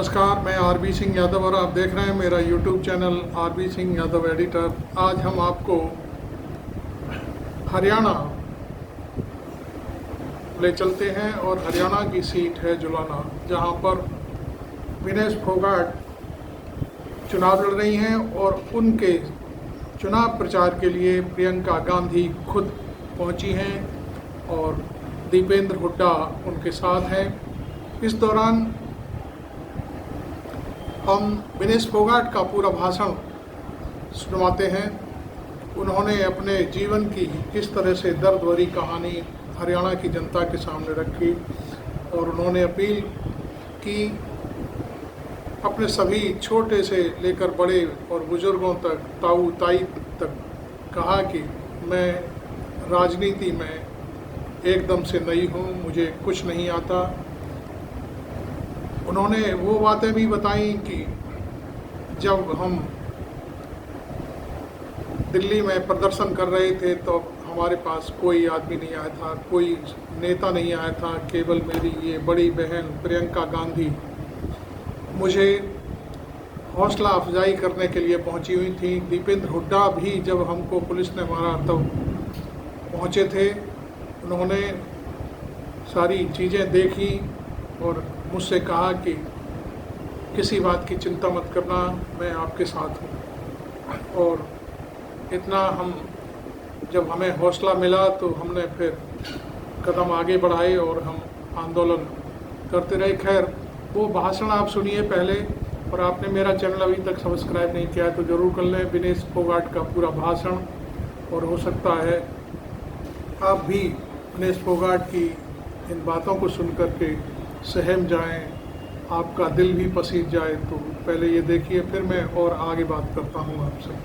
नमस्कार, मैं आरबी सिंह यादव और आप देख रहे हैं मेरा YouTube channel RB Singh Yadav editor. आज हम आपको हरियाणा ले चलते हैं और हरियाणा की सीट है जुलाना, जहां पर विनेश फोगाट चुनाव लड़ रही हैं और उनके चुनाव प्रचार के लिए प्रियंका गांधी खुद पहुंची हैं और दीपेंद्र हुड्डा उनके साथ हैं। इस दौरान हम विनेश फोगाट का पूरा भाषण सुनवाते हैं। उन्होंने अपने जीवन की किस तरह से दर्द भरी कहानी हरियाणा की जनता के सामने रखी और उन्होंने अपील की अपने सभी छोटे से लेकर बड़े और बुजुर्गों तक, ताऊ ताई तक, कहा कि मैं राजनीति में एकदम से नई हूँ, मुझे कुछ नहीं आता। उन्होंने वो बातें भी बताई कि जब हम दिल्ली में प्रदर्शन कर रहे थे तो हमारे पास कोई आदमी नहीं आया था, कोई नेता नहीं आया था, केवल मेरी ये बड़ी बहन प्रियंका गांधी मुझे हौसला अफजाई करने के लिए पहुंची हुई थी। दीपेंद्र हुड्डा भी जब हमको पुलिस ने मारा तब पहुंचे थे। उन्होंने सारी चीज़ें देखी और मुझसे कहा कि किसी बात की चिंता मत करना, मैं आपके साथ हूँ। और इतना जब हमें हौसला मिला तो हमने फिर कदम आगे बढ़ाए और हम आंदोलन करते रहे। खैर, वो भाषण आप सुनिए पहले, और आपने मेरा चैनल अभी तक सब्सक्राइब नहीं किया है तो ज़रूर कर लें। विनेश फोगाट का पूरा भाषण, और हो सकता है आप भी विनेश फोगाट की इन बातों को सुन कर के सहम जाएं, आपका दिल भी पसीज जाए। तो पहले ये देखिए, फिर मैं और आगे बात करता हूँ आपसे।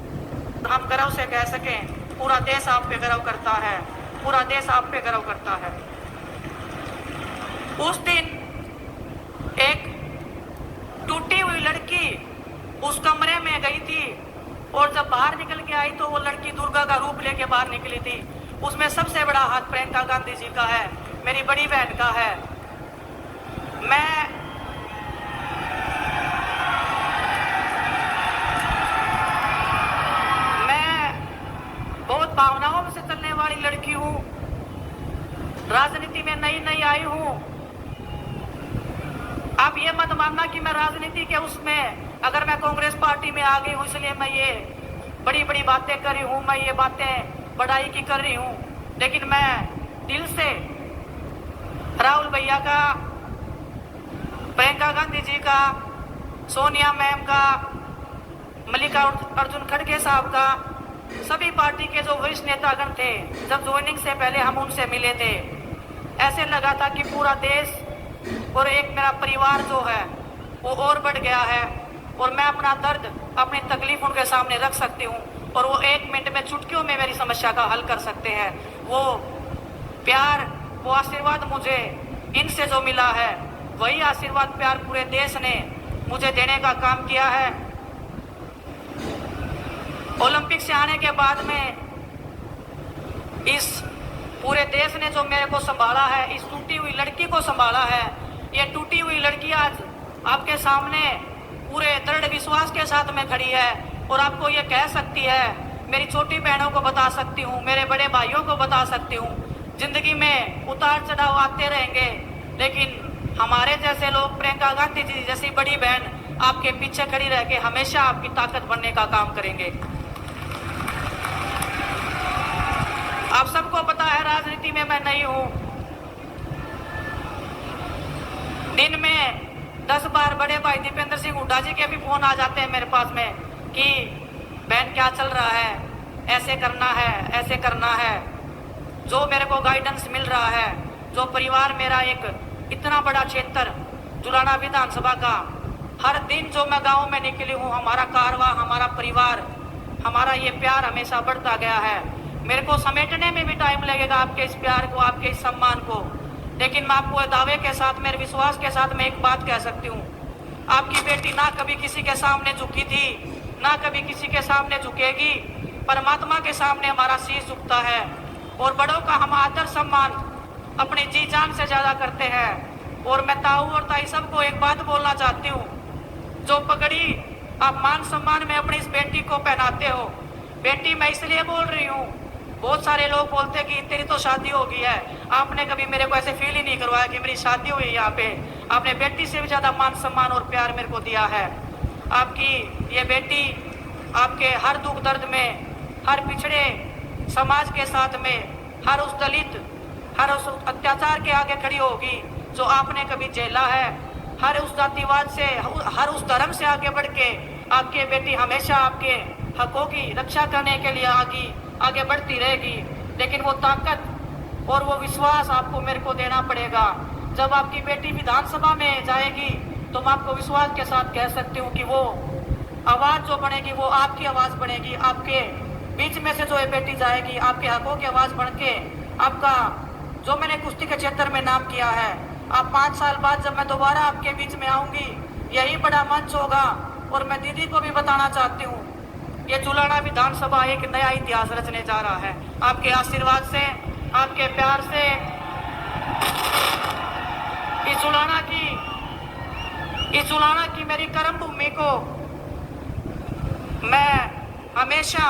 हम गर्व से कह सकें पूरा देश आप पे गर्व करता है, पूरा देश आप पे गर्व करता है। उस दिन एक टूटी हुई लड़की उस कमरे में गई थी और जब बाहर निकल के आई तो वो लड़की दुर्गा का रूप लेके बाहर निकली थी। उसमें सबसे बड़ा हाथ प्रियंका गांधी जी का है, मेरी बड़ी बहन का है। मैं बहुत भावनाओं से चलने वाली लड़की हूँ, राजनीति में नई नई आई हूँ। आप ये मत मानना कि मैं राजनीति के उसमें, अगर मैं कांग्रेस पार्टी में आ गई हूँ इसलिए मैं ये बड़ी बड़ी बातें कर रही हूँ, मैं ये बातें बढ़ाई की कर रही हूँ। लेकिन मैं दिल से राहुल भैया का, प्रियंका गांधी जी का, सोनिया मैम का, मल्लिकार्जुन खड़गे साहब का, सभी पार्टी के जो वरिष्ठ नेतागण थे, जब ज्वाइनिंग से पहले हम उनसे मिले थे, ऐसे लगा था कि पूरा देश और एक मेरा परिवार जो है वो और बढ़ गया है और मैं अपना दर्द, अपनी तकलीफ उनके सामने रख सकती हूँ और वो 1 मिनट में, चुटकियों में मेरी समस्या का हल कर सकते हैं। वो प्यार, वो आशीर्वाद मुझे इनसे जो मिला है, वही आशीर्वाद प्यार पूरे देश ने मुझे देने का काम किया है। ओलंपिक से आने के बाद में इस पूरे देश ने जो मेरे को संभाला है, इस टूटी हुई लड़की को संभाला है। ये टूटी हुई लड़की आज आपके सामने पूरे दृढ़ विश्वास के साथ में खड़ी है और आपको ये कह सकती है, मेरी छोटी बहनों को बता सकती हूँ, मेरे बड़े भाइयों को बता सकती हूँ, जिंदगी में उतार चढ़ाव आते रहेंगे, लेकिन हमारे जैसे लोग, प्रियंका गांधी जी जैसी बड़ी बहन आपके पीछे खड़ी रह के हमेशा आपकी ताकत बनने का काम करेंगे। आप सबको पता है राजनीति में मैं नहीं हूं। दिन में 10 बार बड़े भाई दीपेंद्र सिंह हुड्डा जी के भी फोन आ जाते हैं मेरे पास में कि बहन क्या चल रहा है, ऐसे करना है, ऐसे करना है। जो मेरे को गाइडेंस मिल रहा है, जो परिवार मेरा एक इतना बड़ा क्षेत्र जुलाना विधानसभा का, हर दिन जो मैं गाँव में निकली हूँ, हमारा कारवां, हमारा परिवार, हमारा ये प्यार हमेशा बढ़ता गया है। मेरे को समेटने में भी टाइम लगेगा आपके इस प्यार को, आपके इस सम्मान को, लेकिन मैं आपको दावे के साथ, मेरे विश्वास के साथ मैं एक बात कह सकती हूँ, आपकी बेटी ना कभी किसी के सामने झुकी थी, ना कभी किसी के सामने झुकेगी। परमात्मा के सामने हमारा शीश झुकता है और बड़ों का हम आदर सम्मान अपनी जी जान से ज़्यादा करते हैं। और मैं ताऊ और ताई सबको एक बात बोलना चाहती हूँ जो पगड़ी आप मान सम्मान में अपनी इस बेटी को पहनाते हो। बेटी मैं इसलिए बोल रही हूँ, बहुत सारे लोग बोलते हैं कि तेरी तो शादी हो गई है, आपने कभी मेरे को ऐसे फील ही नहीं करवाया कि मेरी शादी हुई है। यहाँ पे आपने बेटी से भी ज्यादा मान सम्मान और प्यार मेरे को दिया है। आपकी ये बेटी आपके हर दुख दर्द में, हर पिछड़े समाज के साथ में, हर उस दलित, हर उस अत्याचार के आगे खड़ी होगी जो आपने कभी झेला है। हर उस जातिवाद से, हर उस धर्म से आगे बढ़ के आपकी बेटी हमेशा आपके हकों की रक्षा करने के लिए आगे बढ़ती रहेगी। लेकिन वो ताकत और वो विश्वास आपको मेरे को देना पड़ेगा। जब आपकी बेटी विधानसभा में जाएगी तो मैं आपको विश्वास के साथ कह सकती हूँ कि वो आवाज जो बनेगी वो आपकी आवाज बनेगी। आपके बीच में से जो ये बेटी जाएगी, आपके हकों की आवाज बन के आपका जो मैंने कुश्ती के क्षेत्र में नाम किया है, आप 5 साल बाद जब मैं दोबारा आपके बीच में आऊंगी, यही बड़ा मंच होगा। और मैं दीदी को भी बताना चाहती हूँ, ये जुलाना विधानसभा एक नया इतिहास रचने जा रहा है। आपके आशीर्वाद से, आपके प्यार से इस जुलाना की मेरी कर्म भूमि को मैं हमेशा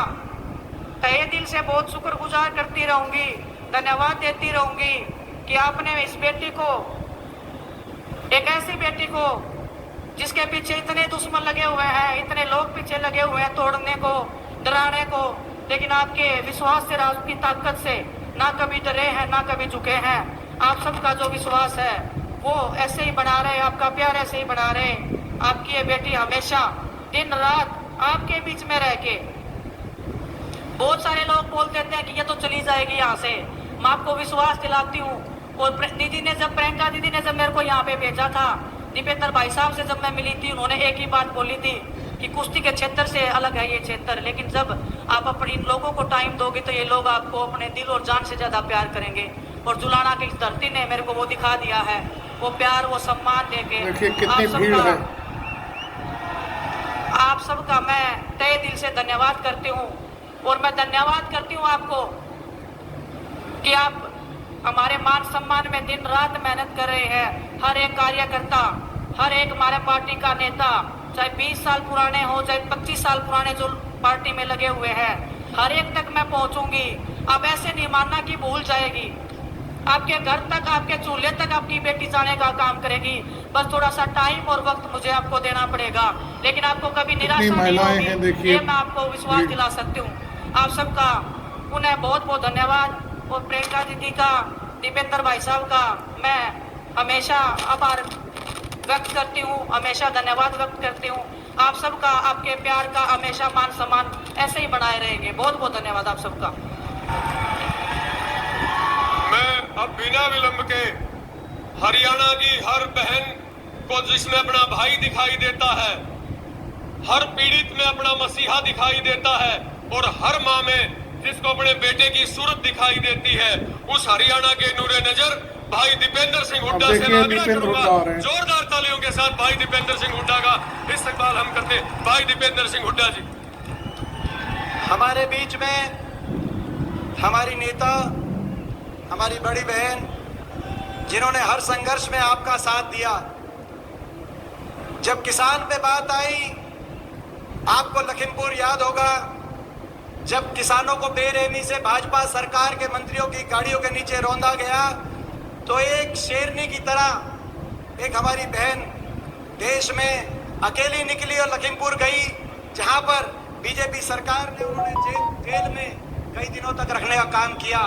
तहे दिल से बहुत शुक्रगुजार करती रहूंगी, धन्यवाद देती रहूंगी कि आपने इस बेटी को, एक ऐसी बेटी को जिसके पीछे इतने दुश्मन लगे हुए हैं, इतने लोग पीछे लगे हुए हैं तोड़ने को, डराने को, लेकिन आपके विश्वास से, आपकी ताकत से ना कभी डरे हैं, ना कभी झुके हैं। आप सबका जो विश्वास है वो ऐसे ही बना रहे, आपका प्यार ऐसे ही बना रहे। आपकी ये बेटी हमेशा दिन रात आपके बीच में रह के, बहुत सारे लोग बोल देते हैं कि ये तो चली जाएगी यहाँ से, मैं आपको विश्वास दिलाती हूँ। और दीदी ने जब, प्रियंका दीदी ने जब मेरे को यहाँ पे भेजा था, दीपेंद्र भाई साहब से जब मैं मिली थी, उन्होंने एक ही बात बोली थी कि कुश्ती के क्षेत्र से अलग है ये क्षेत्र, लेकिन जब आप अपने इन लोगों को टाइम दोगे तो ये लोग आपको अपने दिल और जान से ज्यादा प्यार करेंगे। और जुलाना की इस धरती ने मेरे को वो दिखा दिया है, वो प्यार, वो सम्मान देके। देखिए कितनी भीड़ है। आप सबका मैं तहे दिल से धन्यवाद करती हूँ। और मैं धन्यवाद करती हूँ आपको कि आप हमारे मान सम्मान में दिन रात मेहनत कर रहे हैं। हर एक कार्यकर्ता, हर एक हमारे पार्टी का नेता, चाहे 20 साल पुराने हो, चाहे 25 साल पुराने जो पार्टी में लगे हुए हैं, हर एक तक मैं पहुंचूंगी। अब ऐसे नहीं मानना कि भूल जाएगी, आपके घर तक, आपके चूल्हे तक आपकी बेटी जाने का काम करेगी। बस थोड़ा सा टाइम और वक्त मुझे आपको देना पड़ेगा, लेकिन आपको कभी निराशा नहीं होगी, ये मैं आपको विश्वास दिला सकती हूँ। आप सबका उन्हें बहुत बहुत धन्यवाद। और प्रियंका दीदी का, दीपेंद्र भाई साहब का मैं हमेशा आभार व्यक्त करती हूँ, हमेशा धन्यवाद व्यक्त करती हूँ। आप सबका, आपके प्यार का हमेशा मान सम्मान ऐसे ही बनाए रहेंगे। बहुत बहुत धन्यवाद आप सबका। मैं अब बिना विलंब के हरियाणा की हर बहन को जिसमें अपना भाई दिखाई देता है, हर पीड़ित में अपना मसीहा दिखाई देता है, और हर माँ में जिसको अपने बेटे की सूरत दिखाई देती है, उस हरियाणा के नूरे नजर भाई दीपेंद्र सिंह हुड्डा से आग्रह करूंगा, जोरदार तालियों के साथ भाई दीपेंद्र सिंह हुड्डा का इस्तकबाल हम करते हैं। भाई दीपेंद्र सिंह हुड्डा जी हमारे बीच में, हमारी नेता, हमारी बड़ी बहन, जिन्होंने हर संघर्ष में आपका साथ दिया। जब किसान पे बात आई, आपको लखीमपुर याद होगा, जब किसानों को बेरहमी से भाजपा सरकार के मंत्रियों की गाड़ियों के नीचे रौंदा गया, तो एक शेरनी की तरह एक हमारी बहन देश में अकेली निकली और लखीमपुर गई, जहां पर बीजेपी सरकार ने उन्होंने जेल में कई दिनों तक रखने का काम किया।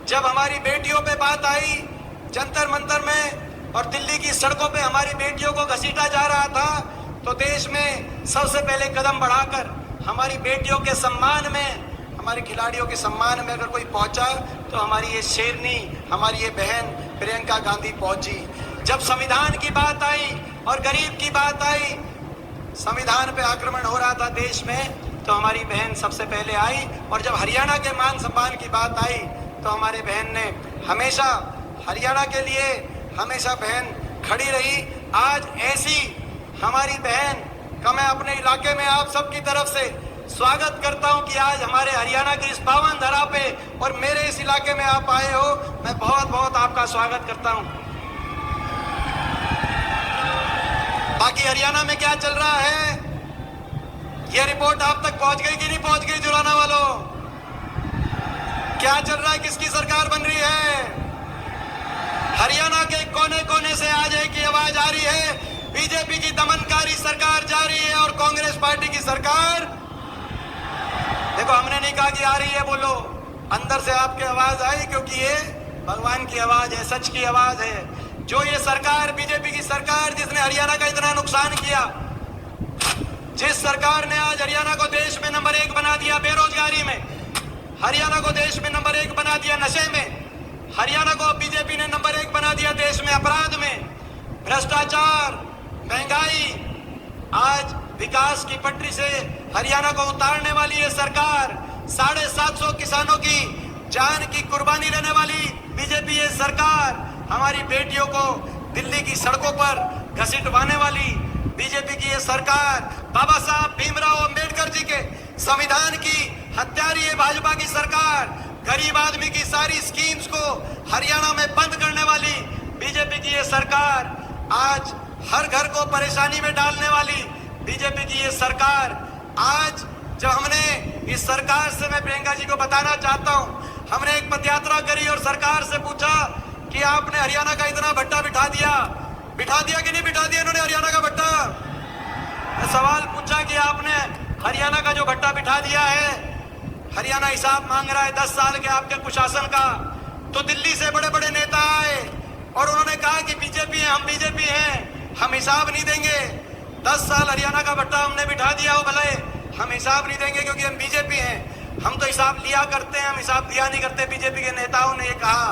जब हमारी बेटियों पे बात आई, जंतर मंतर में और दिल्ली की सड़कों पे हमारी बेटियों को घसीटा जा रहा था, तो देश में सबसे पहले कदम बढ़ाकर हमारी बेटियों के सम्मान में, हमारे खिलाड़ियों के सम्मान में अगर कोई पहुंचा तो हमारी ये शेरनी, हमारी ये बहन प्रियंका गांधी पहुंची। जब संविधान की बात आई और गरीब की बात आई, संविधान पे आक्रमण हो रहा था देश में, तो हमारी बहन सबसे पहले आई। और जब हरियाणा के मान सम्मान की बात आई तो हमारे बहन ने हमेशा हरियाणा के लिए हमेशा बहन खड़ी रही। आज ऐसी हमारी बहन का मैं अपने इलाके में आप सबकी तरफ से स्वागत करता हूं कि आज हमारे हरियाणा की इस पावन धरा पे और मेरे इस इलाके में आप आए हो। मैं बहुत बहुत आपका स्वागत करता हूं। बाकी हरियाणा में क्या चल रहा है, ये रिपोर्ट आप तक पहुंच गई कि नहीं पहुंच गई जुलाना वालों? क्या चल रहा है, किसकी सरकार बन रही है? हरियाणा के कोने कोने से आज एक ही आवाज आ रही है, बीजेपी की दमनकारी सरकार जा रही है और कांग्रेस पार्टी की सरकार, देखो हमने नहीं कहा कि आ रही है, बोलो अंदर से आपकी आवाज आई, क्योंकि ये भगवान की आवाज है, सच की आवाज है। जो ये सरकार, बीजेपी की सरकार, जिसने हरियाणा का इतना नुकसान किया, जिस सरकार ने आज हरियाणा को देश में नंबर 1 बना दिया बेरोजगारी में, हरियाणा को देश में नंबर 1 बना दिया नशे में, हरियाणा को बीजेपी ने नंबर 1 बना दिया देश में अपराध में, भ्रष्टाचार, महंगाई, आज विकास की पटरी से हरियाणा को उतारने वाली ये सरकार, 750 किसानों की जान की कुर्बानी लेने वाली बीजेपी ये सरकार, हमारी बेटियों को दिल्ली की सड़कों पर घसीटवाने वाली बीजेपी की ये सरकार, बाबा साहब भीमराव अंबेडकर जी के संविधान की हत्यारी है भाजपा की सरकार, गरीब आदमी की सारी स्कीम्स को हरियाणा में बंद करने वाली बीजेपी की ये सरकार, आज हर घर को परेशानी में डालने वाली बीजेपी की ये सरकार। आज जब हमने इस सरकार से, मैं प्रियंका जी को बताना चाहता हूं, हमने एक पदयात्रा करी और सरकार से पूछा कि आपने हरियाणा का इतना भट्टा बिठा दिया कि नहीं बिठा दिया इन्होंने हरियाणा का भट्टा? सवाल पूछा कि आपने हरियाणा का जो भट्टा बिठा दिया है, हरियाणा हिसाब मांग रहा है 10 साल के आपके कुशासन का। तो दिल्ली से बड़े बड़े नेता आए और उन्होंने कहा कि बीजेपी है, हम बीजेपी हैं, हम हिसाब नहीं देंगे, 10 साल हरियाणा का भट्टा हमने बिठा दिया हो भले, हम हिसाब नहीं देंगे क्योंकि हम बीजेपी हैं, हम तो हिसाब लिया करते हैं, हम हिसाब दिया नहीं करते। बीजेपी के नेताओं ने ये कहा।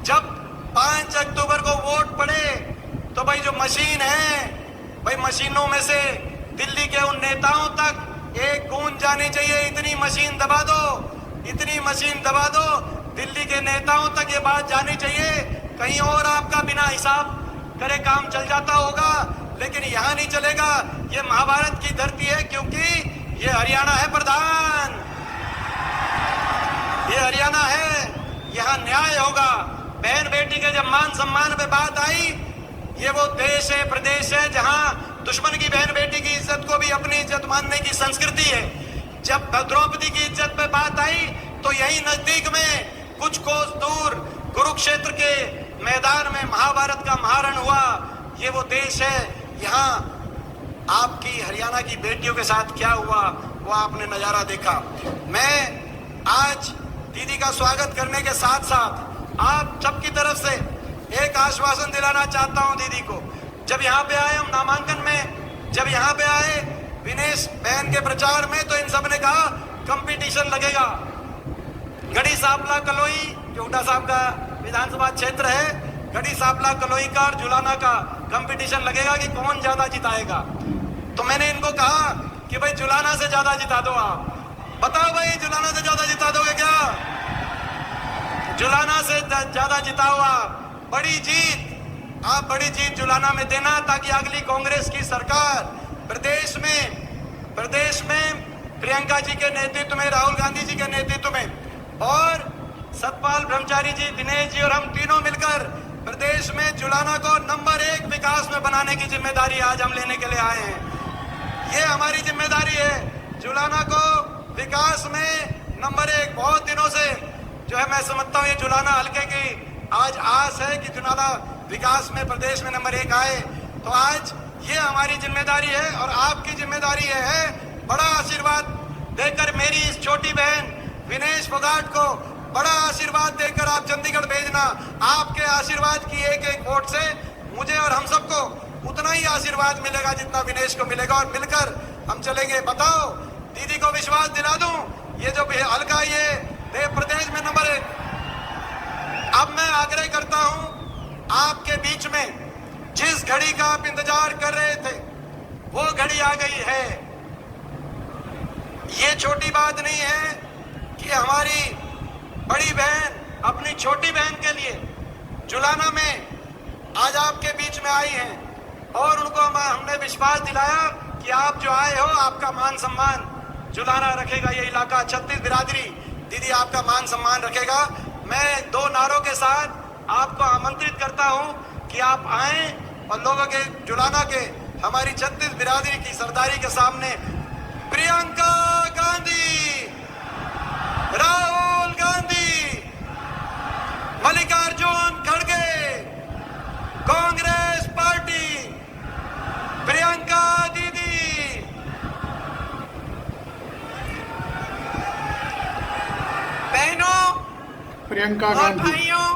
जब 5 अक्टूबर को वोट पड़े तो भाई जो मशीन है, भाई मशीनों में से दिल्ली के उन नेताओं तक एक गूंज जानी चाहिए, इतनी मशीन दबा दो, इतनी मशीन दबा दो, दिल्ली के नेताओं तक ये बात जानी चाहिए। कहीं और आपका बिना हिसाब करे काम चल जाता होगा, लेकिन यहाँ नहीं चलेगा। ये महाभारत की धरती है, क्योंकि ये हरियाणा है प्रधान, ये हरियाणा है, यहाँ न्याय होगा। बहन बेटी के जब मान सम्मान पे बात आई, ये वो देश है, प्रदेश है जहाँ दुश्मन की बहन बेटी की इज्जत को भी अपनी इज्जत मानने की संस्कृति है। जब द्रौपदी की इज्जत पे बात आई तो यही नजदीक में कुछ कोस दूर कुरुक्षेत्र के मैदान में महाभारत का महारण हुआ। ये वो देश है, यहाँ आपकी हरियाणा की बेटियों के साथ क्या हुआ वो आपने नजारा देखा। मैं आज दीदी का स्वागत करने के साथ साथ आप सबकी तरफ से एक आश्वासन दिलाना चाहता हूं दीदी को। जब यहाँ पे आए हम नामांकन में, जब यहाँ पे आए विनेश बहन के प्रचार में, तो इन सब ने कहा कंपटीशन लगेगा। गढ़ी सांपला कलोई जो हुड्डा साहब का विधानसभा क्षेत्र है, गढ़ी सांपला कलोई का और जुलाना का कंपटीशन लगेगा कि कौन ज्यादा जिताएगा। तो मैंने इनको कहा कि भाई जुलाना से ज्यादा जिता दो आप। बताओ भाई, जुलाना से ज्यादा जिता दोगे क्या? जुलाना से ज्यादा जिताओ आप। बड़ी जीत, आप बड़ी जीत जुलाना में देना, ताकि अगली कांग्रेस की सरकार प्रदेश में प्रियंका जी के नेतृत्व में, राहुल गांधी जी के नेतृत्व में और सतपाल ब्रह्मचारी जी, दिनेश जी और हम तीनों मिलकर प्रदेश में जुलाना को नंबर 1 विकास में बनाने की जिम्मेदारी आज हम लेने के लिए आए हैं। ये हमारी जिम्मेदारी है, जुलाना को विकास में नंबर 1। बहुत दिनों से जो है मैं समझता हूँ ये जुलाना हल्के की आज आस है कि जुलाना विकास में प्रदेश में नंबर 1 आए। तो आज ये हमारी जिम्मेदारी है और आपकी जिम्मेदारी है बड़ा आशीर्वाद देकर मेरी इस छोटी बहन विनेश फोगाट को बड़ा आशीर्वाद देकर आप चंडीगढ़ भेजना। आपके आशीर्वाद की एक एक वोट से मुझे और हम सबको उतना ही आशीर्वाद मिलेगा जितना विनेश को मिलेगा, और मिलकर हम चलेंगे। बताओ, दीदी को विश्वास दिला दूं, ये जो हल्का ये प्रदेश में नंबर 1। अब मैं आग्रह करता हूं आपके बीच में, जिस घड़ी का आप इंतजार कर रहे थे वो घड़ी आ गई है। ये छोटी बात नहीं है कि हमारी बड़ी बहन अपनी छोटी बहन के लिए जुलाना में आज आपके बीच में आई हैं और उनको हमने विश्वास दिलाया कि आप जो आए हो, आपका मान सम्मान जुलाना रखेगा। ये इलाका 36 बिरादरी दीदी आपका मान सम्मान रखेगा। मैं 2 नारों के साथ आपको आमंत्रित करता हूं कि आप आएं और लोगों के जुलाना के हमारी छत्तीस बिरादरी की सरदारी के सामने प्रियंका गांधी, राहुल गांधी, मल्लिकार्जुन खड़गे, कांग्रेस पार्टी, प्रियंका दीदी। बहनों प्रियंका और गांधी, भाइयों,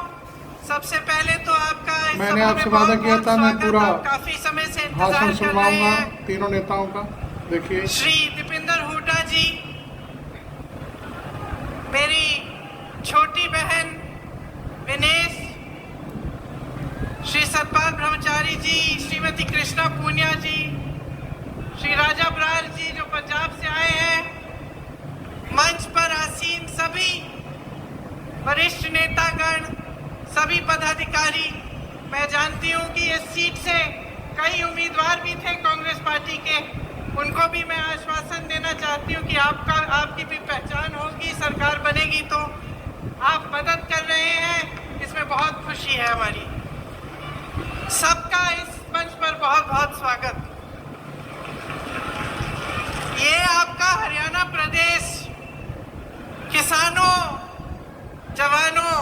सबसे पहले तो आपका इस मैंने सभा आपसे में वादा किया बहुत-बहुत था मैं स्वागत। पूरा आप काफी समय से इंतजार भाषण कर रहे सुनवाऊंगा हैं। तीनों नेताओं का। देखिए, श्री दीपेंद्र हुड्डा जी, मेरी छोटी बहन विनेश, श्री सतपाल ब्रह्मचारी जी, श्रीमती कृष्णा पूनिया जी, श्री राजा बरार जी जो पंजाब से आए हैं, मंच पर आसीन सभी वरिष्ठ नेतागण, सभी पदाधिकारी। मैं जानती हूं कि इस सीट से कई उम्मीदवार भी थे कांग्रेस पार्टी के, उनको भी मैं आश्वासन देना चाहती हूं कि आपकी भी पहचान होगी, सरकार बनेगी तो आप मदद कर रहे हैं, इसमें बहुत खुशी है हमारी। सबका इस मंच पर बहुत बहुत स्वागत। ये आपका हरियाणा प्रदेश किसानों, जवानों,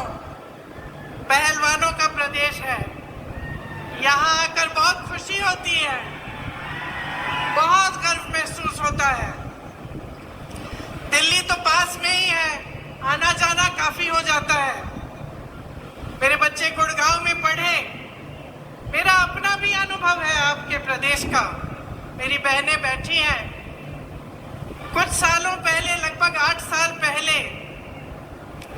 पहलवानों का प्रदेश है। यहाँ आकर बहुत खुशी होती है, बहुत गर्व महसूस होता है। दिल्ली तो पास में ही है, आना जाना काफी हो जाता है। मेरे बच्चे गुड़गांव में पढ़े, मेरा अपना भी अनुभव है आपके प्रदेश का। मेरी बहनें बैठी हैं। कुछ सालों पहले, लगभग 8 साल पहले,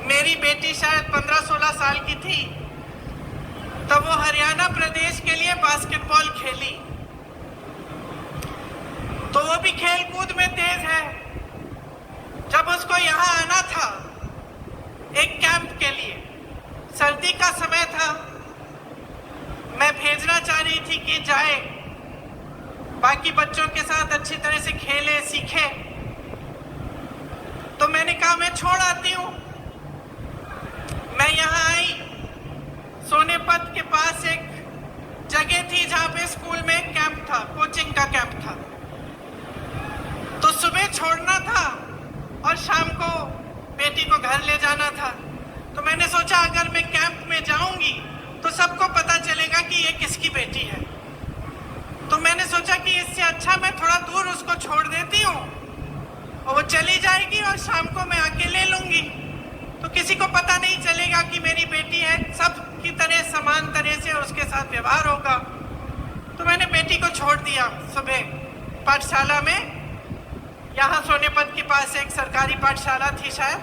मेरी बेटी शायद 15-16 साल की थी, तब वो हरियाणा प्रदेश के लिए बास्केटबॉल खेली। तो वो भी खेल कूद में तेज है। जब उसको यहाँ आना था एक कैंप के लिए, सर्दी का समय था, मैं भेजना चाह रही थी कि जाए, बाकी बच्चों के साथ अच्छी तरह से खेले, सीखे। तो मैंने कहा मैं छोड़ आती हूँ। मैं यहाँ आई, सोनेपत के पास एक जगह थी जहाँ पे स्कूल में एक कैंप था, कोचिंग का कैंप था। तो सुबह छोड़ना था और शाम को बेटी को घर ले जाना था। तो मैंने सोचा अगर मैं कैंप में जाऊंगी तो सबको पता चलेगा कि ये किसकी बेटी है। तो मैंने सोचा कि इससे अच्छा मैं थोड़ा दूर उसको छोड़ देती हूँ और वो चली जाएगी और शाम को मैं आके ले लूंगी, तो किसी को पता नहीं चलेगा कि मेरी बेटी है, सब की तरह समान तरह से उसके साथ व्यवहार होगा। तो मैंने बेटी को छोड़ दिया सुबह पाठशाला में। यहाँ सोनेपत के पास एक सरकारी पाठशाला थी शायद,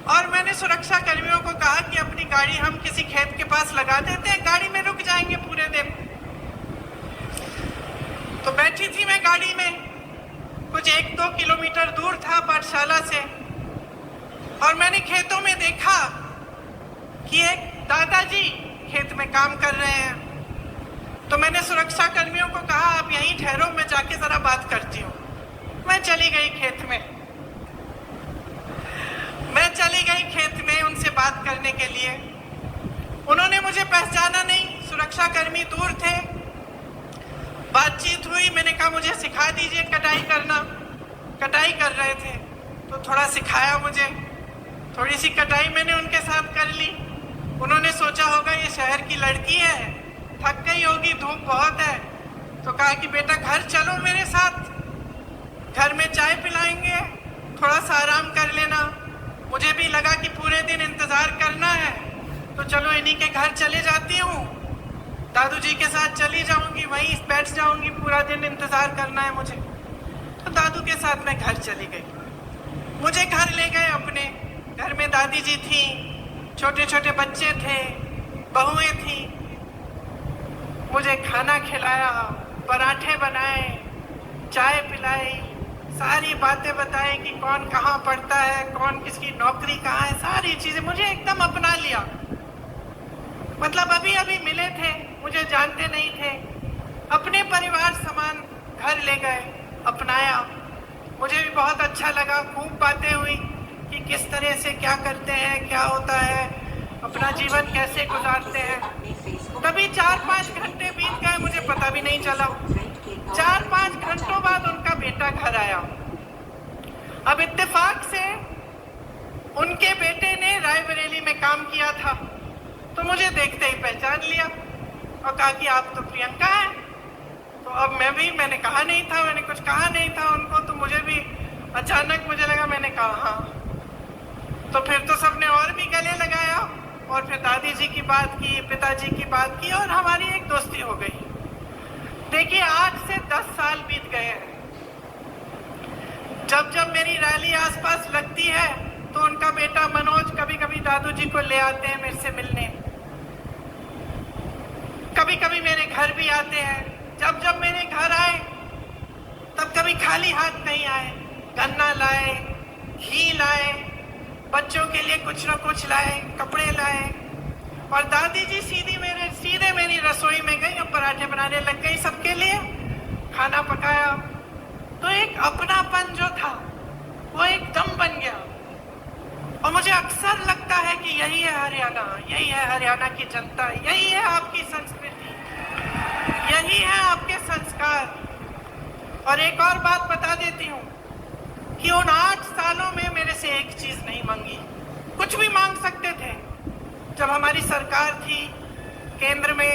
और मैंने सुरक्षा कर्मियों को कहा कि अपनी गाड़ी हम किसी खेत के पास लगा देते हैं, गाड़ी में रुक जाएंगे पूरे दिन। तो बैठी थी मैं गाड़ी में, कुछ 1-2 किलोमीटर दूर था पाठशाला से, और मैंने खेतों में देखा कि एक दादाजी खेत में काम कर रहे हैं। तो मैंने सुरक्षा कर्मियों को कहा आप यहीं ठहरो, मैं जाके जरा बात करती हूँ। मैं चली गई खेत में उनसे बात करने के लिए। उन्होंने मुझे पहचाना नहीं, सुरक्षा कर्मी दूर थे। बातचीत हुई, मैंने कहा मुझे सिखा दीजिए कटाई करना। कटाई कर रहे थे तो थोड़ा सिखाया मुझे, थोड़ी सी कटाई मैंने उनके साथ कर ली। उन्होंने सोचा होगा ये शहर की लड़की है, थक गई होगी, धूप बहुत है, तो कहा कि बेटा घर चलो मेरे साथ, घर में चाय पिलाएंगे, थोड़ा सा आराम कर लेना। मुझे भी लगा कि पूरे दिन इंतजार करना है, तो चलो इन्हीं के घर चले जाती हूँ, दादू जी के साथ चली जाऊंगी, वहीं बैठ जाऊंगी, पूरा दिन इंतजार करना है मुझे। तो दादू के साथ मैं घर चली गई। मुझे घर ले गए अपने, घर में दादी जी थी, छोटे छोटे बच्चे थे, बहुएं थी। मुझे खाना खिलाया, पराठे बनाए, चाय पिलाई, सारी बातें बताई कि कौन कहाँ पढ़ता है, कौन किसकी नौकरी कहाँ है, सारी चीजें मुझे एकदम अपना लिया। मतलब अभी अभी मिले थे, मुझे जानते नहीं थे, अपने परिवार समान घर ले गए, अपनाया। मुझे भी बहुत अच्छा लगा, खूब बातें हुई कि किस तरह से क्या करते हैं, क्या होता है, अपना जीवन कैसे गुजारते हैं। तभी 4-5 घंटे बीत गए, मुझे पता भी नहीं चला। 4-5 घंटों बाद उनका बेटा घर आया। अब इत्तेफाक से उनके बेटे ने रायबरेली में काम किया था, तो मुझे देखते ही पहचान लिया और कहा कि आप तो प्रियंका हैं। तो अब मैंने कहा नहीं था, मैंने कुछ कहा नहीं था उनको, तो मुझे भी अचानक मुझे लगा, मैंने कहा हाँ। तो फिर तो सबने और भी गले लगाया और फिर दादी जी की बात की, पिताजी की बात की और हमारी एक दोस्ती हो गई। देखिए, आज से 10 साल बीत गए हैं। जब जब मेरी रैली आसपास लगती है तो उनका बेटा मनोज कभी कभी दादू जी को ले आते हैं मेरे से मिलने, कभी कभी मेरे घर भी आते हैं। जब जब मेरे घर आए तब कभी खाली हाथ नहीं आए, गन्ना लाए, घी लाए, बच्चों के लिए कुछ ना कुछ लाए, कपड़े लाए। और दादी जी सीधे मेरी रसोई में गई और पराठे बनाने लग गई, सबके लिए खाना पकाया। तो एक अपनापन जो था वो एकदम बन गया। और मुझे अक्सर लगता है कि यही है हरियाणा, यही है हरियाणा की जनता, यही है आपकी संस्कृति, यही है आपके संस्कार। और एक और बात बता देती हूँ कि उन 8 सालों में मेरे से एक चीज नहीं मांगी। कुछ भी मांग सकते थे जब हमारी सरकार थी केंद्र में,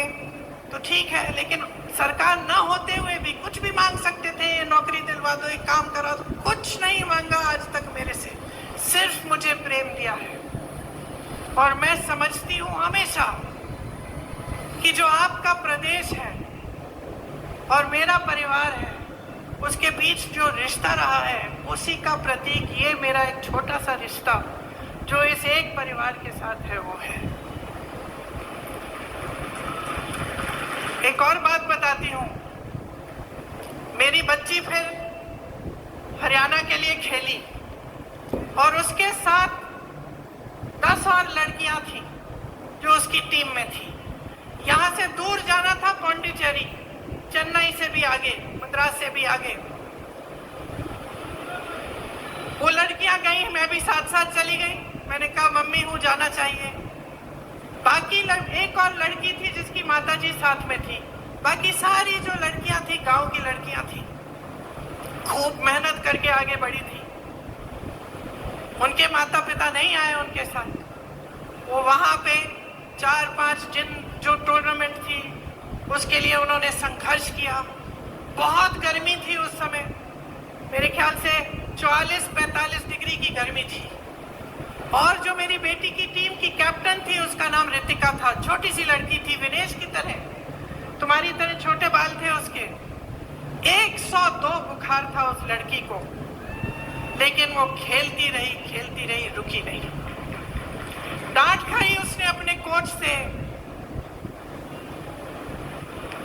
तो ठीक है, लेकिन सरकार न होते हुए भी कुछ भी मांग सकते थे, नौकरी दिलवा दो, एक काम करा दो। कुछ नहीं मांगा आज तक मेरे से, सिर्फ मुझे प्रेम दिया है। और मैं समझती हूँ हमेशा कि जो आपका प्रदेश है और मेरा परिवार है, उसके बीच जो रिश्ता रहा है, उसी का प्रतीक ये मेरा एक छोटा सा रिश्ता जो इस एक परिवार के साथ है वो है। एक और बात बताती हूँ, मेरी बच्ची फिर हरियाणा के लिए खेली और उसके साथ 10 और लड़कियां थी जो उसकी टीम में थी। यहाँ से दूर जाना था पौंडीचेरी, चेन्नई से भी आगे, मद्रास से भी आगे। वो लड़कियां गई, मैं भी साथ साथ चली गई। मैंने कहा मम्मी हूँ, जाना चाहिए। बाकी एक और लड़की थी जिसकी माताजी साथ में थी। बाकी सारी जो लड़कियां थी गांव की लड़कियां थी, खूब मेहनत करके आगे बढ़ी थी। उनके माता पिता नहीं आए उनके साथ। वो वहां पे 4-5 दिन जो टूर्नामेंट थी उसके लिए उन्होंने संघर्ष किया। बहुत गर्मी थी उस समय, मेरे ख्याल से 44-45 डिग्री की गर्मी थी। और जो मेरी बेटी की टीम की कैप्टन थी उसका नाम रितिका था। छोटी सी लड़की थी, विनेश की तरह, तुम्हारी तरह छोटे बाल थे उसके। 102 बुखार था उस लड़की को, लेकिन वो खेलती रही, रुकी नहीं। डांट खाई उसने अपने कोच से।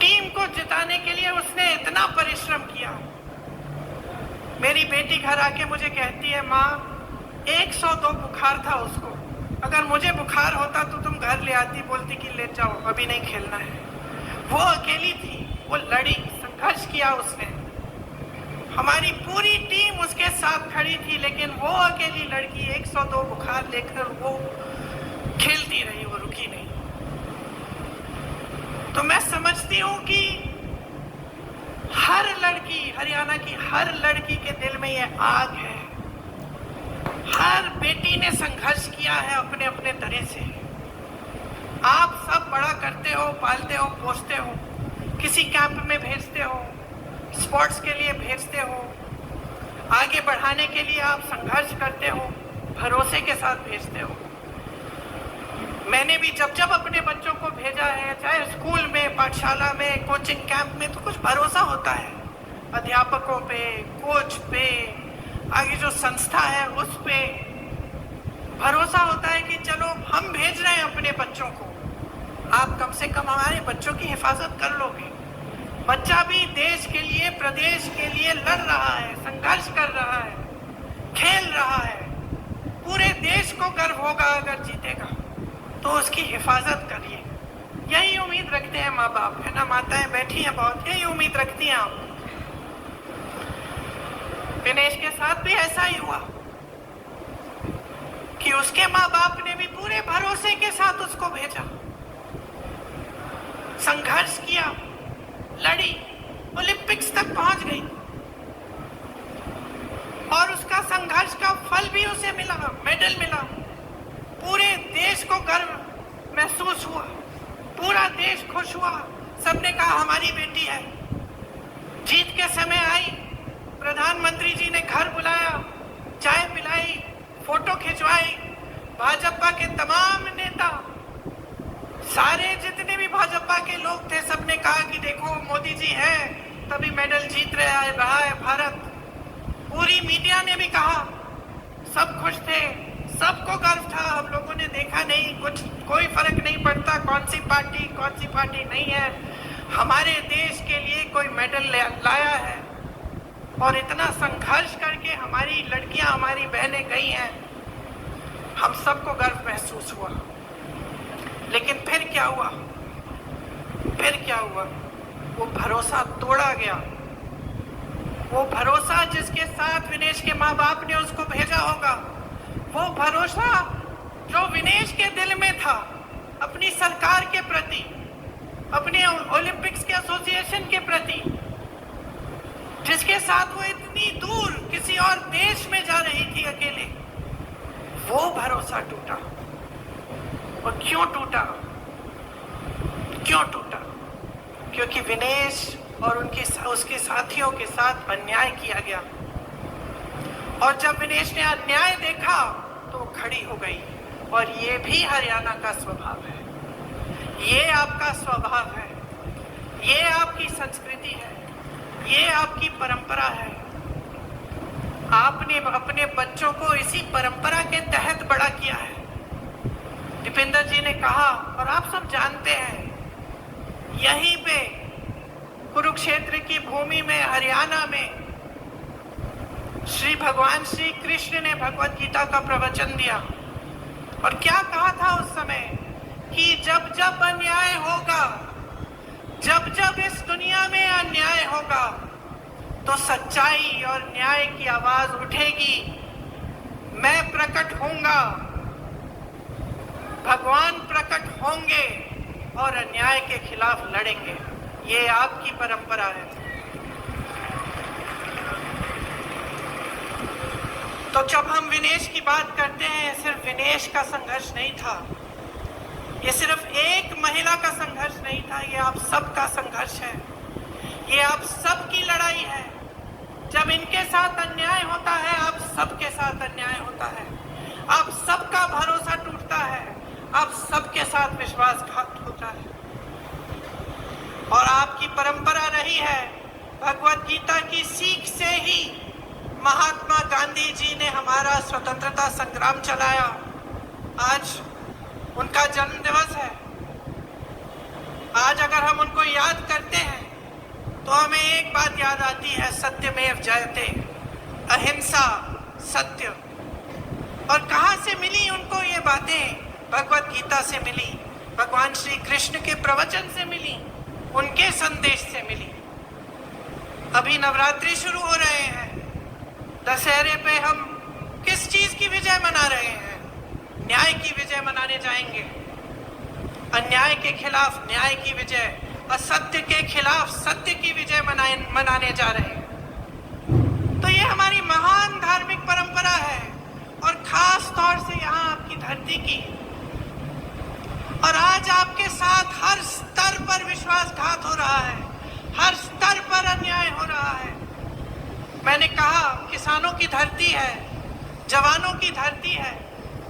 टीम को जिताने के लिए उसने इतना परिश्रम किया। मेरी बेटी घर आके मुझे कहती है, माँ 102 बुखार था उसको, अगर मुझे बुखार होता तो तुम घर ले आती, बोलती कि ले जाओ अभी नहीं खेलना है। वो अकेली थी, वो लड़ी, संघर्ष किया उसने। हमारी पूरी टीम उसके साथ खड़ी थी, लेकिन वो अकेली लड़की 102 बुखार लेकर वो खेलती रही, वो रुकी नहीं। तो मैं समझती हूँ कि हर लड़की, हरियाणा की हर लड़की के दिल में ये आग है। हर बेटी ने संघर्ष किया है अपने अपने तरह से। आप सब बड़ा करते हो, पालते हो, पोसते हो, किसी कैंप में भेजते हो, स्पोर्ट्स के लिए भेजते हो, आगे बढ़ाने के लिए आप संघर्ष करते हो, भरोसे के साथ भेजते हो। मैंने भी जब जब अपने बच्चों को भेजा है, चाहे स्कूल में, पाठशाला में, कोचिंग कैंप में, तो कुछ भरोसा होता है अध्यापकों पे, कोच पे, आगे जो संस्था है उस पे भरोसा होता है कि चलो हम भेज रहे हैं अपने बच्चों को, आप कम से कम हमारे बच्चों की हिफाजत कर लोगे। बच्चा भी देश के लिए, प्रदेश के लिए लड़ रहा है, संघर्ष कर रहा है, खेल रहा है। पूरे देश को गर्व होगा अगर जीतेगा, तो उसकी हिफाजत करिए। यही उम्मीद रखते हैं माँ बाप, है ना? माताएं बैठी हैं बहुत, यही उम्मीद रखती हैं आप। विनेश के साथ भी ऐसा ही हुआ कि उसके माँ बाप ने भी पूरे भरोसे के साथ उसको भेजा, संघर्ष किया, लड़ी, ओलंपिक्स तक पहुंच गई और उसका संघर्ष का फल भी उसे मिला, मेडल मिला। पूरे देश को गर्व महसूस हुआ, पूरा देश खुश हुआ, सबने कहा हमारी बेटी है। जीत के समय आई, प्रधानमंत्री जी ने घर बुलाया, चाय पिलाई, फोटो खिंचवाई। भाजपा के तमाम नेता, सारे जितने भी भाजपा के लोग थे, सबने कहा कि देखो मोदी जी हैं तभी मेडल जीत रहा है भारत। पूरी मीडिया ने भी कहा, सब खुश थे, सबको गर्व था। हम लोगों ने देखा नहीं, कुछ कोई फर्क नहीं पड़ता कौन सी पार्टी नहीं है, हमारे देश के लिए कोई मेडल लाया है। और इतना संघर्ष करके हमारी लड़कियां, हमारी बहनें गई हैं, हम सबको गर्व महसूस हुआ। लेकिन फिर क्या हुआ? वो भरोसा तोड़ा गया। वो भरोसा जिसके साथ विनेश के माँ बाप ने उसको भेजा होगा, वो भरोसा जो विनेश के दिल में था अपनी सरकार के प्रति, अपने ओलंपिक्स के एसोसिएशन के प्रति, जिसके साथ वो इतनी दूर किसी और देश में जा रही थी अकेले, वो भरोसा टूटा। और क्यों टूटा? क्योंकि विनेश और उसके साथियों के साथ अन्याय किया गया। और जब विनेश ने अन्याय देखा तो वो खड़ी हो गई। और ये भी हरियाणा का स्वभाव है, ये आपका स्वभाव है, ये आपकी संस्कृति है, ये आपकी परंपरा है। आपने अपने बच्चों को इसी परंपरा के तहत बड़ा किया है। दीपेंद्र जी ने कहा, और आप सब जानते हैं, यहीं पे कुरुक्षेत्र की भूमि में, हरियाणा में, भगवान श्री कृष्ण ने भगवत गीता का प्रवचन दिया। और क्या कहा था उस समय कि जब जब अन्याय होगा, जब जब इस दुनिया में अन्याय होगा, तो सच्चाई और न्याय की आवाज उठेगी। मैं प्रकट होऊंगा, भगवान प्रकट होंगे और अन्याय के खिलाफ लड़ेंगे। ये आपकी परंपरा है। तो जब हम विनेश की बात करते हैं, सिर्फ विनेश का संघर्ष नहीं था, ये सिर्फ एक महिला का संघर्ष नहीं था, ये आप सबका संघर्ष है, ये आप सबकी लड़ाई है। जब इनके साथ अन्याय होता है, आप सबके साथ अन्याय होता है, आप सबका भरोसा टूटता है, आप सबके साथ विश्वासघात होता है। और आपकी परंपरा रही है, भगवत गीता की सीख से ही महात्मा गांधी जी ने हमारा स्वतंत्रता संग्राम चलाया। आज उनका जन्म दिवस है। आज अगर हम उनको याद करते हैं तो हमें एक बात याद आती है, सत्यमेव जयते, अहिंसा, सत्य। और कहाँ से मिली उनको ये बातें? भगवत गीता से मिली, भगवान श्री कृष्ण के प्रवचन से मिली, उनके संदेश से मिली। अभी नवरात्रि शुरू हो रहे हैं, दशहरे पे हम किस चीज की विजय मना रहे हैं? न्याय की विजय मनाने जाएंगे। अन्याय के खिलाफ न्याय की विजय, असत्य के खिलाफ सत्य की विजय मनाने जा रहे हैं। तो ये हमारी महान धार्मिक परंपरा है, और खास तौर से यहाँ आपकी धरती की। और आज आपके साथ हर स्तर पर विश्वासघात हो रहा है, हर स्तर पर अन्याय हो रहा है। मैंने कहा, किसानों की धरती है, जवानों की धरती है,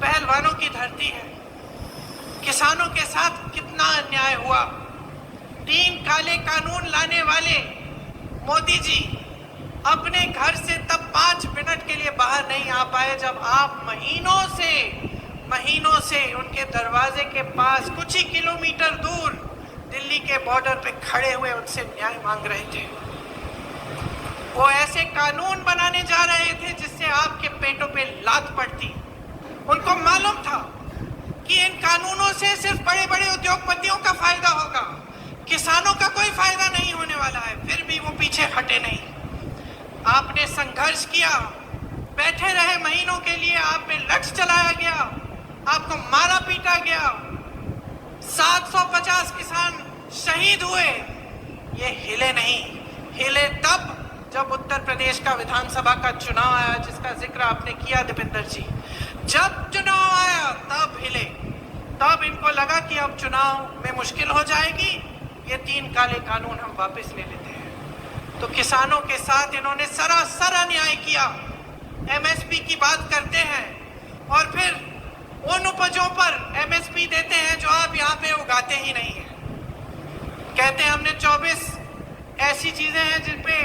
पहलवानों की धरती है। किसानों के साथ कितना अन्याय हुआ। 3 काले कानून लाने वाले मोदी जी अपने घर से तब 5 मिनट के लिए बाहर नहीं आ पाए, जब आप महीनों से उनके दरवाजे के पास कुछ ही किलोमीटर दूर दिल्ली के बॉर्डर पे खड़े हुए उनसे न्याय मांग रहे थे। वो ऐसे कानून बनाने जा रहे थे जिससे आपके पेटों पे लात पड़ती। उनको मालूम था कि इन कानूनों से सिर्फ बड़े बड़े उद्योगपतियों का फायदा होगा, किसानों का कोई फायदा नहीं होने वाला है। फिर भी वो पीछे हटे नहीं। आपने संघर्ष किया, बैठे रहे महीनों के लिए, आप पे लक्ष्य चलाया गया, आपको मारा पीटा गया, 750 किसान शहीद हुए। ये हिले नहीं, हिले तब जब उत्तर प्रदेश का विधानसभा का चुनाव आया, जिसका जिक्र आपने किया दीपेंद्र जी। जब चुनाव आया तब हिले, तब इनको लगा कि अब चुनाव में मुश्किल हो जाएगी, ये 3 काले कानून हम वापस ले लेते हैं। तो किसानों के साथ इन्होंने सरासर अन्याय किया। एमएसपी की बात करते हैं और फिर उन उपजों पर एमएसपी देते हैं जो आप यहाँ पे उगाते ही नहीं हैं। कहते हैं हमने 24 ऐसी चीजें हैं जिन पे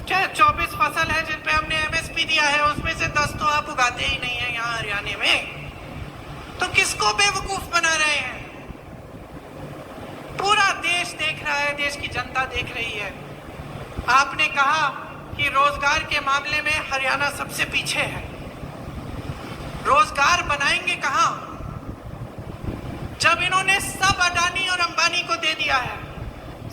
24 फसल है जिन पे हमने एमएसपी दिया है, उसमें से 10 तो आप उगाते ही नहीं है यहाँ हरियाणा में। तो किसको बेवकूफ बना रहे हैं? पूरा देश देख रहा है, देश की जनता देख रही है। आपने कहा कि रोजगार के मामले में हरियाणा सबसे पीछे है। रोजगार बनाएंगे कहां जब इन्होंने सब अडानी और अंबानी को दे दिया है?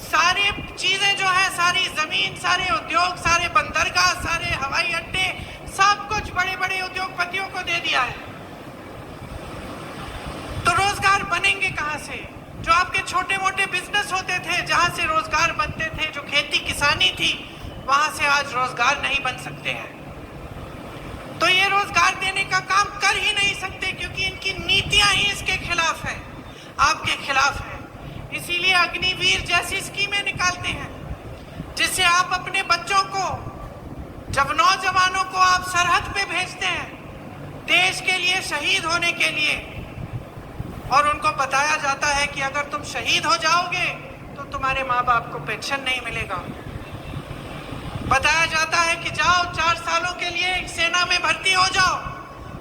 सारी चीजें जो है, सारी जमीन, सारे उद्योग, सारे बंदरगाह, सारे हवाई अड्डे, सब कुछ बड़े बड़े उद्योगपतियों को दे दिया है। तो रोजगार बनेंगे कहां से? जो आपके छोटे मोटे बिजनेस होते थे, जहां से रोजगार बनते थे, जो खेती किसानी थी, वहां से आज रोजगार नहीं बन सकते हैं। तो ये रोजगार देने का काम कर ही नहीं सकते, क्योंकि इनकी नीतियां ही इसके खिलाफ है, आपके खिलाफ है। इसीलिए अग्निवीर जैसी स्कीमें निकालते हैं, जिससे आप अपने बच्चों को, जब नौजवानों को आप सरहद पे भेजते हैं देश के लिए शहीद होने के लिए, और उनको बताया जाता है कि अगर तुम शहीद हो जाओगे तो तुम्हारे माँ बाप को पेंशन नहीं मिलेगा। बताया जाता है कि जाओ 4 सालों के लिए सेना में भर्ती हो जाओ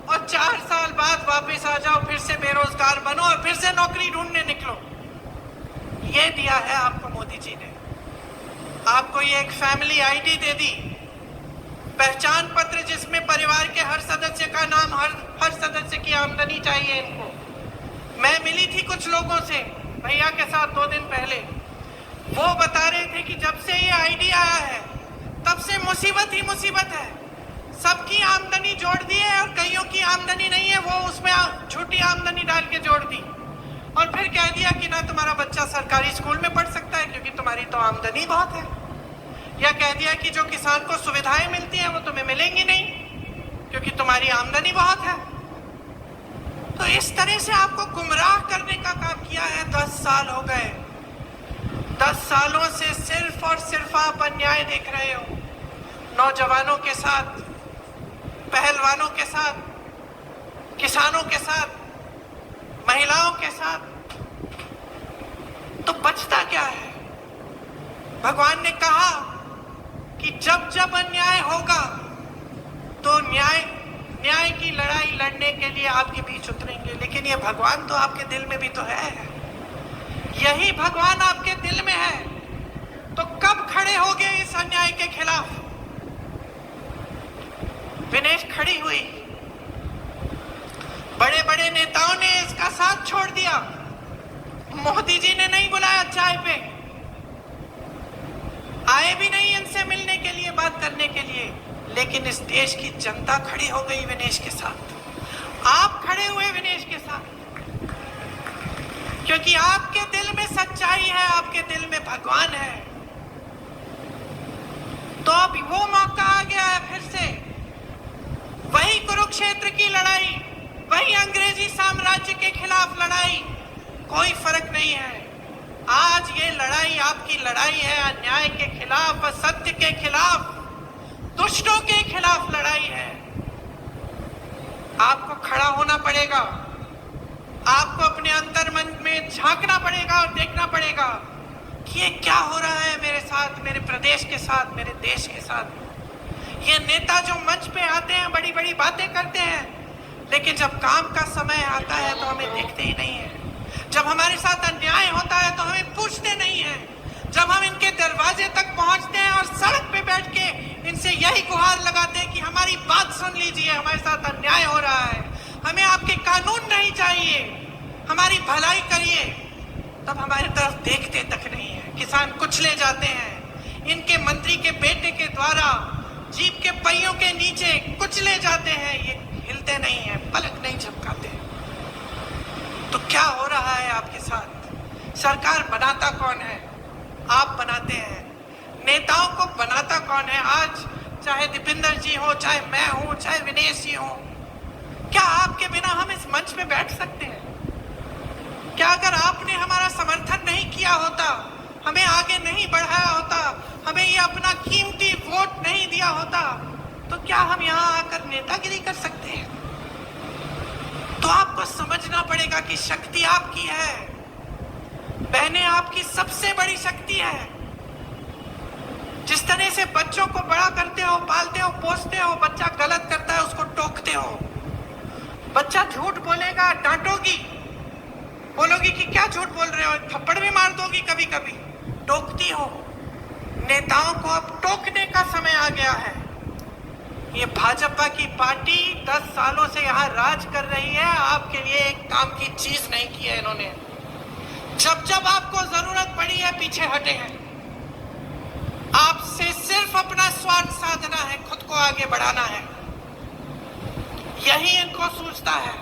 और 4 साल बाद वापस आ जाओ, फिर से बेरोजगार बनो और फिर से नौकरी ढूंढने निकलो। ये दिया है आपको मोदी जी ने। आपको ये एक फैमिली आईडी दे दी, पहचान पत्र जिसमें परिवार के हर सदस्य का नाम, हर सदस्य की आमदनी चाहिए इनको। मैं मिली थी कुछ लोगों से भैया के साथ 2 दिन पहले, वो बता रहे थे कि जब से ये आईडी आया है तब से मुसीबत ही मुसीबत है। सबकी आमदनी जोड़ दी है और कईयों की आमदनी नहीं है, वो उसमें छोटी आमदनी डाल के जोड़ दी और फिर कह दिया कि ना तुम्हारा बच्चा सरकारी स्कूल में पढ़ सकता है क्योंकि तुम्हारी तो आमदनी बहुत है, या कह दिया कि जो किसान को सुविधाएं मिलती हैं वो तुम्हें मिलेंगी नहीं क्योंकि तुम्हारी आमदनी बहुत है। तो इस तरह से आपको गुमराह करने का काम किया है। 10 साल हो गए, 10 सालों से सिर्फ और सिर्फ आप अन्याय देख रहे हो, नौजवानों के साथ, पहलवानों के साथ, किसानों के साथ, महिलाओं के साथ। तो बचता क्या है? भगवान ने कहा कि जब जब अन्याय होगा तो न्याय की लड़ाई लड़ने के लिए आपके बीच उतरेंगे। लेकिन ये भगवान तो आपके दिल में भी तो है, यही भगवान आपके दिल में है, तो कब खड़े होगे इस अन्याय के खिलाफ? विनेश खड़ी हुई, बड़े बड़े नेताओं ने इसका साथ छोड़ दिया, मोदी जी ने नहीं बुलाया चाय पे, आए भी नहीं इनसे मिलने के लिए, बात करने के लिए, लेकिन इस देश की जनता खड़ी हो गई विनेश के साथ। आप खड़े हुए विनेश के साथ क्योंकि आपके दिल में सच्चाई है, आपके दिल में भगवान है। तो अब वो मौका आ गया है फिर से, वही कुरुक्षेत्र की लड़ाई, वही अंग्रेजी साम्राज्य के खिलाफ लड़ाई, कोई फर्क नहीं है। आज ये लड़ाई आपकी लड़ाई है, अन्याय के खिलाफ, असत्य के खिलाफ, दुष्टों के खिलाफ लड़ाई है। आपको खड़ा होना पड़ेगा, आपको अपने अंतर मन में झांकना पड़ेगा और देखना पड़ेगा कि ये क्या हो रहा है मेरे साथ, मेरे प्रदेश के साथ, मेरे देश के साथ। ये नेता जो मंच पे आते हैं, बड़ी बड़ी बातें करते हैं, लेकिन जब काम का समय आता है तो हमें देखते ही नहीं है। जब हमारे साथ अन्याय होता है तो हमें पूछते नहीं है। जब हम इनके दरवाजे तक पहुंचते हैं और सड़क पे बैठ के इनसे यही गुहार लगाते हैं कि हमारी बात सुन लीजिए, हमारे साथ अन्याय हो रहा है, हमें आपके कानून नहीं चाहिए, हमारी भलाई करिए, तब हमारी तरफ देखते तक नहीं है। किसान कुचले जाते हैं, इनके मंत्री के बेटे के द्वारा जीप के पहियों के नीचे कुचले जाते हैं, ये हिलते नहीं है, पलक नहीं झपकाते। तो क्या हो रहा है आपके साथ? सरकार बनाता कौन है? आप बनाते हैं। नेताओं को बनाता कौन है? आज चाहे दीपेंद्र जी हो, चाहे मैं हूं, चाहे विनेश जी हो, क्या आपके बिना हम इस मंच पे बैठ सकते हैं? क्या अगर आपने हमारा समर्थन नहीं किया होता, हमें आगे नहीं बढ़ाया होता, हमें ये अपना कीमती वोट नहीं दिया होता, तो क्या हम यहाँ आकर नेतागिरी कर सकते हैं? तो आपको समझना पड़ेगा कि शक्ति आपकी है, बहनें आपकी सबसे बड़ी शक्ति है। जिस तरह से बच्चों को बड़ा करते हो, पालते हो, पोसते हो, बच्चा गलत करता है उसको टोकते हो, बच्चा झूठ बोलेगा डांटोगी, बोलोगी कि क्या झूठ बोल रहे हो, थप्पड़ भी मार दोगी, कभी कभी टोकती हो। नेताओं को अब टोकने का समय आ गया है। ये भाजपा की पार्टी 10 सालों से यहाँ राज कर रही है, आपके लिए एक काम की चीज नहीं की है इन्होंने। जब जब आपको जरूरत पड़ी है पीछे हटे हैं। आपसे सिर्फ अपना स्वार्थ साधना है, खुद को आगे बढ़ाना है, यही इनको सूझता है।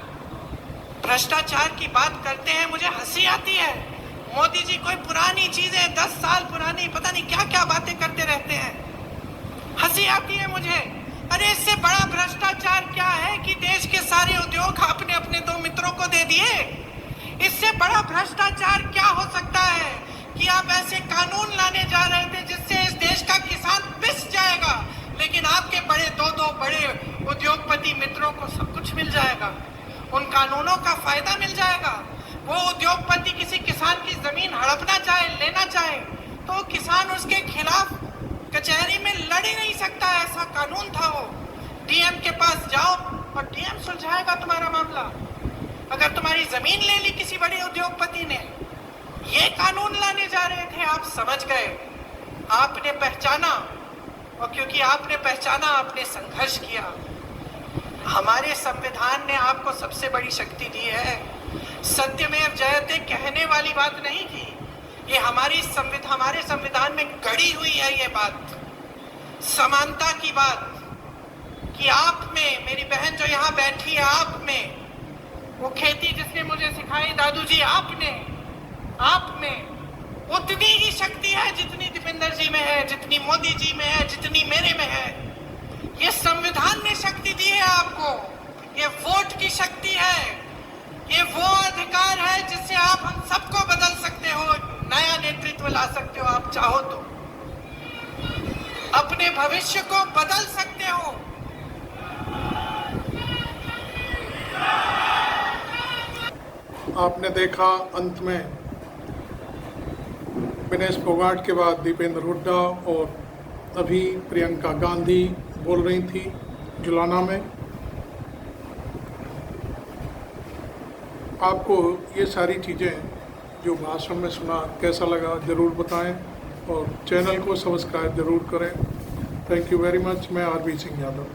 भ्रष्टाचार की बात करते हैं, मुझे हंसी आती है। मोदी जी कोई पुरानी चीजें 10 साल पुरानी पता नहीं क्या क्या बातें करते रहते हैं, हंसी आती है मुझे। अरे इससे बड़ा भ्रष्टाचार क्या है कि देश के सारे उद्योग आपने अपने 2 मित्रों को दे दिए? इससे बड़ा भ्रष्टाचार क्या हो सकता है कि आप ऐसे कानून लाने जा रहे थे जिससे इस देश का किसान पिस जाएगा, लेकिन आपके बड़े 2 बड़े उद्योगपति मित्रों को सब कुछ मिल जाएगा, उन कानूनों का फायदा मिल जाएगा। वो उद्योगपति किसी किसान की जमीन हड़पना चाहे, लेना चाहे, तो किसान उसके खिलाफ कचहरी में लड़ ही नहीं सकता, ऐसा कानून था वो। डीएम के पास जाओ और डीएम सुलझाएगा तुम्हारा मामला। अगर तुम्हारी जमीन ले ली किसी बड़े उद्योगपति ने, ये कानून लाने जा रहे थे, आप समझ गए, आपने पहचाना, और क्योंकि आपने पहचाना आपने संघर्ष किया। हमारे संविधान ने आपको सबसे बड़ी शक्ति दी है। सत्यमेव जयते कहने वाली बात नहीं थी, ये हमारे संविधान में गढ़ी हुई है ये बात, समानता की बात, कि आप में, मेरी बहन जो यहाँ बैठी है, आप में वो खेती जिसने मुझे सिखाई दादू जी, आप में उतनी ही शक्ति है जितनी दीपेंद्र जी में है, जितनी मोदी जी में है, जितनी मेरे में है। ये संविधान ने शक्ति दी है आपको, ये वोट की शक्ति है, ये वो अधिकार है जिससे आप हम सबको बदल सकते हो, नया नेतृत्व ला सकते हो, आप चाहो तो अपने भविष्य को बदल सकते हो। आपने देखा अंत में विनेश फोगाट के बाद दीपेंद्र हुड्डा और अभी प्रियंका गांधी बोल रही थी जुलाना में। आपको ये सारी चीज़ें जो भाषण में सुना कैसा लगा ज़रूर बताएं और चैनल को सब्सक्राइब ज़रूर करें। Thank you very much. मैं आरबी सिंह यादव।